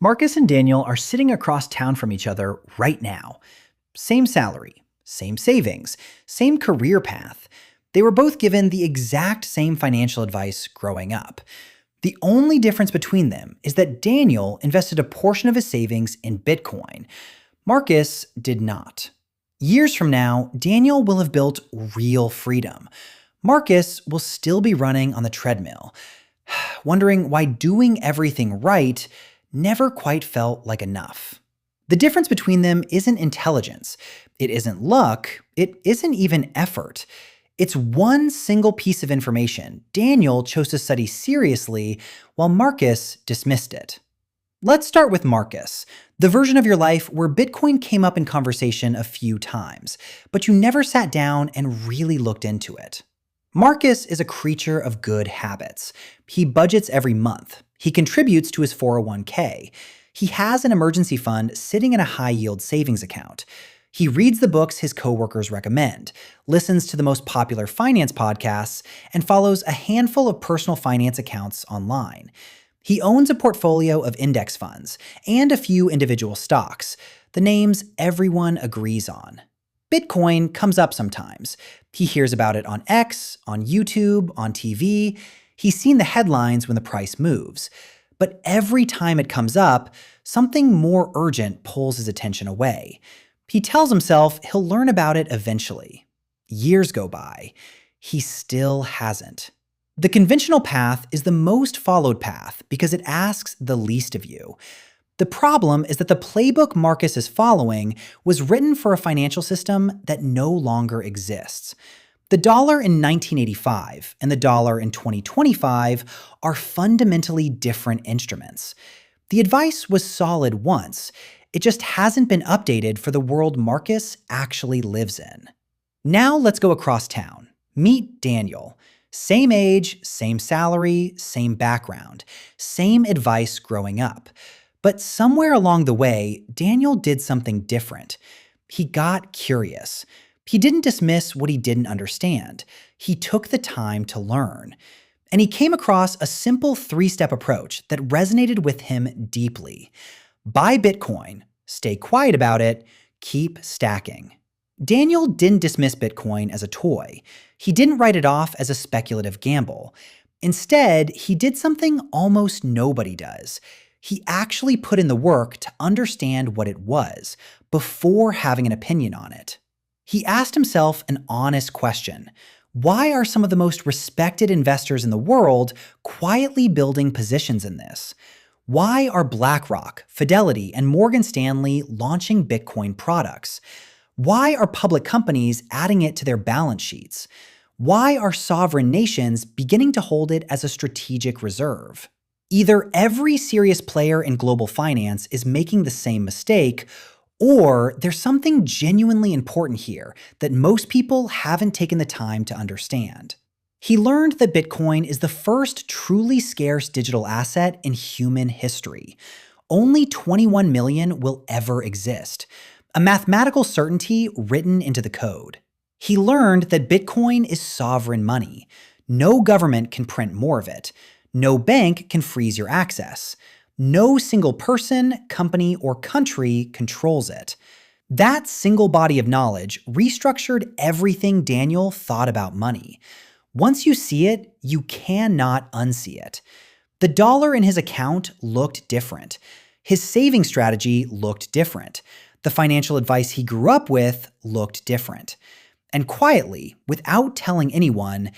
Marcus and Daniel are sitting across town from each other right now. Same salary, same savings, same career path. They were both given the exact same financial advice growing up. The only difference between them is that Daniel invested a portion of his savings in Bitcoin. Marcus did not. Years from now, Daniel will have built real freedom. Marcus will still be running on the treadmill, wondering why doing everything right never quite felt like enough. The difference between them isn't intelligence, it isn't luck, it isn't even effort. It's one single piece of information Daniel chose to study seriously while Marcus dismissed it. Let's start with Marcus, the version of your life where Bitcoin came up in conversation a few times, but you never sat down and really looked into it. Marcus is a creature of good habits. He budgets every month. He contributes to his 401k. He has an emergency fund sitting in a high-yield savings account. He reads the books his coworkers recommend, listens to the most popular finance podcasts, and follows a handful of personal finance accounts online. He owns a portfolio of index funds and a few individual stocks, the names everyone agrees on. Bitcoin comes up sometimes. He hears about it on X, on YouTube, on TV. He's seen the headlines when the price moves. But every time it comes up, something more urgent pulls his attention away. He tells himself he'll learn about it eventually. Years go by. He still hasn't. The conventional path is the most followed path because it asks the least of you. The problem is that the playbook Marcus is following was written for a financial system that no longer exists. The dollar in 1985 and the dollar in 2025 are fundamentally different instruments. The advice was solid once, it just hasn't been updated for the world Marcus actually lives in. Now let's go across town. Meet Daniel. Same age, same salary, same background, same advice growing up. But somewhere along the way, Daniel did something different. He got curious. He didn't dismiss what he didn't understand. He took the time to learn. And he came across a simple 3-step approach that resonated with him deeply. Buy Bitcoin, stay quiet about it, keep stacking. Daniel didn't dismiss Bitcoin as a toy. He didn't write it off as a speculative gamble. Instead, he did something almost nobody does. He actually put in the work to understand what it was before having an opinion on it. He asked himself an honest question. Why are some of the most respected investors in the world quietly building positions in this? Why are BlackRock, Fidelity, and Morgan Stanley launching Bitcoin products? Why are public companies adding it to their balance sheets? Why are sovereign nations beginning to hold it as a strategic reserve? Either every serious player in global finance is making the same mistake, or there's something genuinely important here that most people haven't taken the time to understand. He learned that Bitcoin is the first truly scarce digital asset in human history. Only 21 million will ever exist, a mathematical certainty written into the code. He learned that Bitcoin is sovereign money. No government can print more of it. No bank can freeze your access. No single person, company, or country controls it. That single body of knowledge restructured everything Daniel thought about money. Once you see it, you cannot unsee it. The dollar in his account looked different. His saving strategy looked different. The financial advice he grew up with looked different. And quietly, without telling anyone,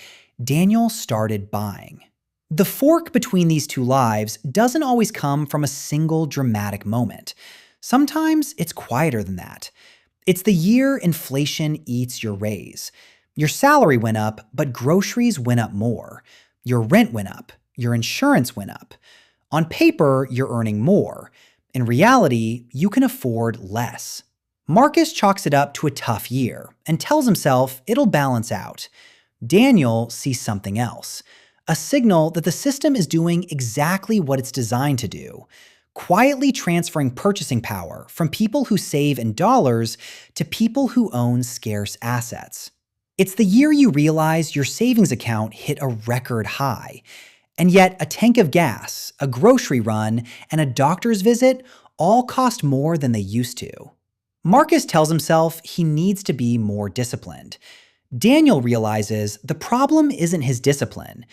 Daniel started buying. The fork between these two lives doesn't always come from a single dramatic moment. Sometimes it's quieter than that. It's the year inflation eats your raise. Your salary went up, but groceries went up more. Your rent went up. Your insurance went up. On paper, you're earning more. In reality, you can afford less. Marcus chalks it up to a tough year and tells himself it'll balance out. Daniel sees something else. A signal that the system is doing exactly what it's designed to do, quietly transferring purchasing power from people who save in dollars to people who own scarce assets. It's the year you realize your savings account hit a record high. And yet, a tank of gas, a grocery run, and a doctor's visit all cost more than they used to. Marcus tells himself he needs to be more disciplined. Daniel realizes the problem isn't his discipline.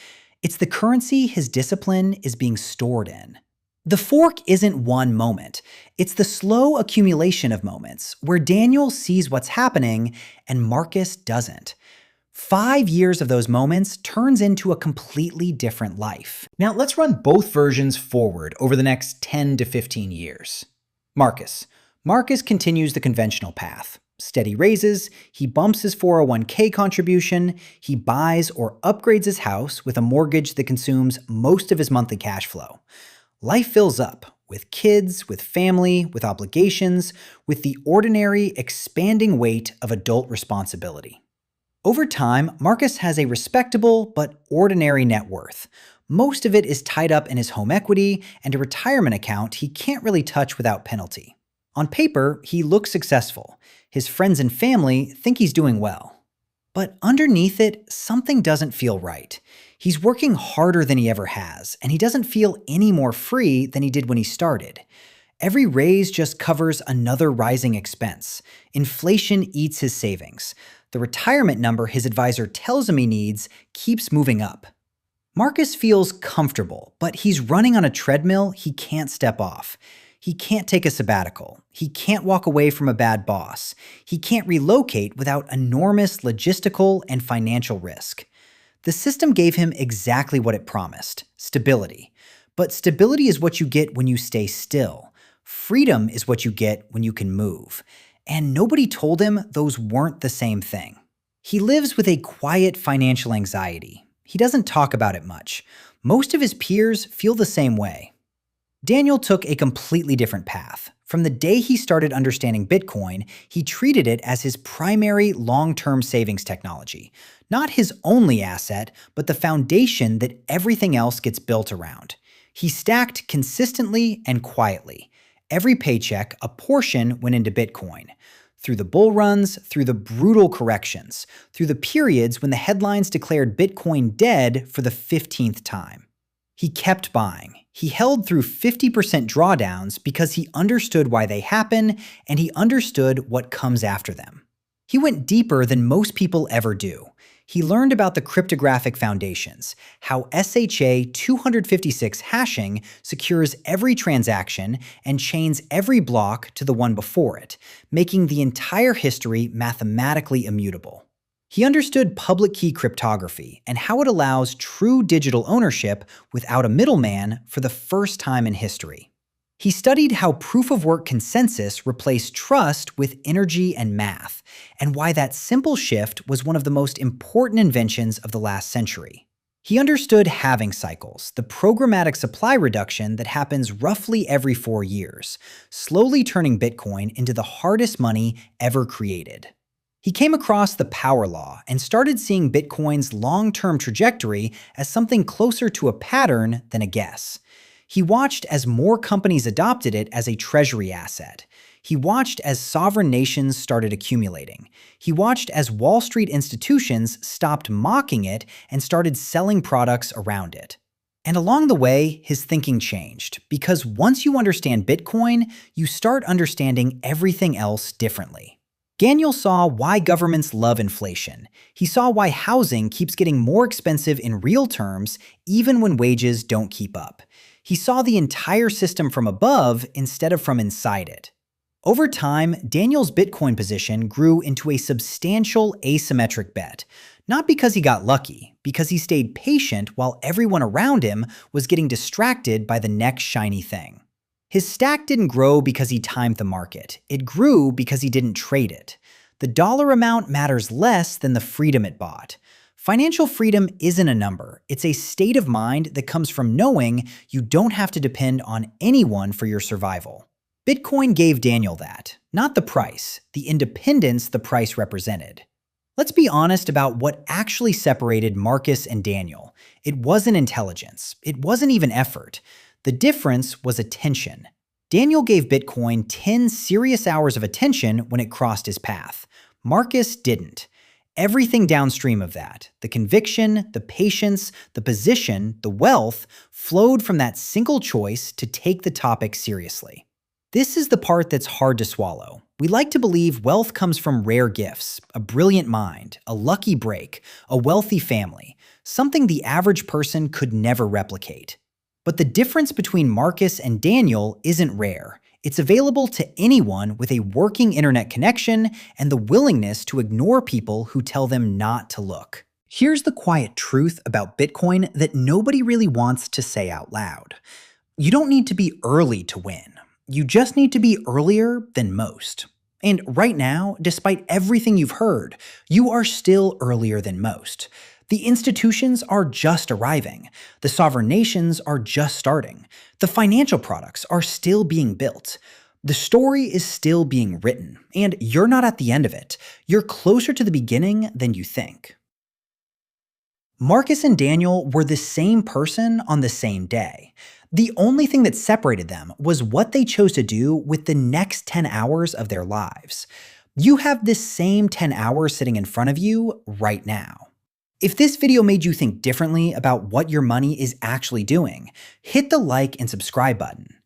It's the currency his discipline is being stored in. The fork isn't one moment. It's the slow accumulation of moments where Daniel sees what's happening and Marcus doesn't. 5 years of those moments turns into a completely different life. Now let's run both versions forward over the next 10 to 15 years. Marcus. Marcus continues the conventional path. Steady raises, he bumps his 401k contribution, he buys or upgrades his house with a mortgage that consumes most of his monthly cash flow. Life fills up with kids, with family, with obligations, with the ordinary, expanding weight of adult responsibility. Over time, Marcus has a respectable but ordinary net worth. Most of it is tied up in his home equity and a retirement account he can't really touch without penalty. On paper, he looks successful. His friends and family think he's doing well. But underneath it, something doesn't feel right. He's working harder than he ever has, and he doesn't feel any more free than he did when he started. Every raise just covers another rising expense. Inflation eats his savings. The retirement number his advisor tells him he needs keeps moving up. Marcus feels comfortable, but he's running on a treadmill he can't step off. He can't take a sabbatical. He can't walk away from a bad boss. He can't relocate without enormous logistical and financial risk. The system gave him exactly what it promised: stability. But stability is what you get when you stay still. Freedom is what you get when you can move. And nobody told him those weren't the same thing. He lives with a quiet financial anxiety. He doesn't talk about it much. Most of his peers feel the same way. Daniel took a completely different path. From the day he started understanding Bitcoin, he treated it as his primary long-term savings technology. Not his only asset, but the foundation that everything else gets built around. He stacked consistently and quietly. Every paycheck, a portion went into Bitcoin. Through the bull runs, through the brutal corrections, through the periods when the headlines declared Bitcoin dead for the 15th time. He kept buying. He held through 50% drawdowns because he understood why they happen and he understood what comes after them. He went deeper than most people ever do. He learned about the cryptographic foundations, how SHA-256 hashing secures every transaction and chains every block to the one before it, making the entire history mathematically immutable. He understood public key cryptography and how it allows true digital ownership without a middleman for the first time in history. He studied how proof-of-work consensus replaced trust with energy and math, and why that simple shift was one of the most important inventions of the last century. He understood halving cycles, the programmatic supply reduction that happens roughly every 4 years, slowly turning Bitcoin into the hardest money ever created. He came across the power law and started seeing Bitcoin's long-term trajectory as something closer to a pattern than a guess. He watched as more companies adopted it as a treasury asset. He watched as sovereign nations started accumulating. He watched as Wall Street institutions stopped mocking it and started selling products around it. And along the way, his thinking changed, because once you understand Bitcoin, you start understanding everything else differently. Daniel saw why governments love inflation. He saw why housing keeps getting more expensive in real terms, even when wages don't keep up. He saw the entire system from above instead of from inside it. Over time, Daniel's Bitcoin position grew into a substantial asymmetric bet, not because he got lucky, because he stayed patient while everyone around him was getting distracted by the next shiny thing. His stack didn't grow because he timed the market. It grew because he didn't trade it. The dollar amount matters less than the freedom it bought. Financial freedom isn't a number. It's a state of mind that comes from knowing you don't have to depend on anyone for your survival. Bitcoin gave Daniel that, not the price, the independence the price represented. Let's be honest about what actually separated Marcus and Daniel. It wasn't intelligence. It wasn't even effort. The difference was attention. Daniel gave Bitcoin 10 serious hours of attention when it crossed his path. Marcus didn't. Everything downstream of that, the conviction, the patience, the position, the wealth, flowed from that single choice to take the topic seriously. This is the part that's hard to swallow. We like to believe wealth comes from rare gifts, a brilliant mind, a lucky break, a wealthy family, something the average person could never replicate. But the difference between Marcus and Daniel isn't rare. It's available to anyone with a working internet connection and the willingness to ignore people who tell them not to look. Here's the quiet truth about Bitcoin that nobody really wants to say out loud. You don't need to be early to win. You just need to be earlier than most. And right now, despite everything you've heard, you are still earlier than most. The institutions are just arriving. The sovereign nations are just starting. The financial products are still being built. The story is still being written, and you're not at the end of it. You're closer to the beginning than you think. Marcus and Daniel were the same person on the same day. The only thing that separated them was what they chose to do with the next 10 hours of their lives. You have this same 10 hours sitting in front of you right now. If this video made you think differently about what your money is actually doing, hit the like and subscribe button.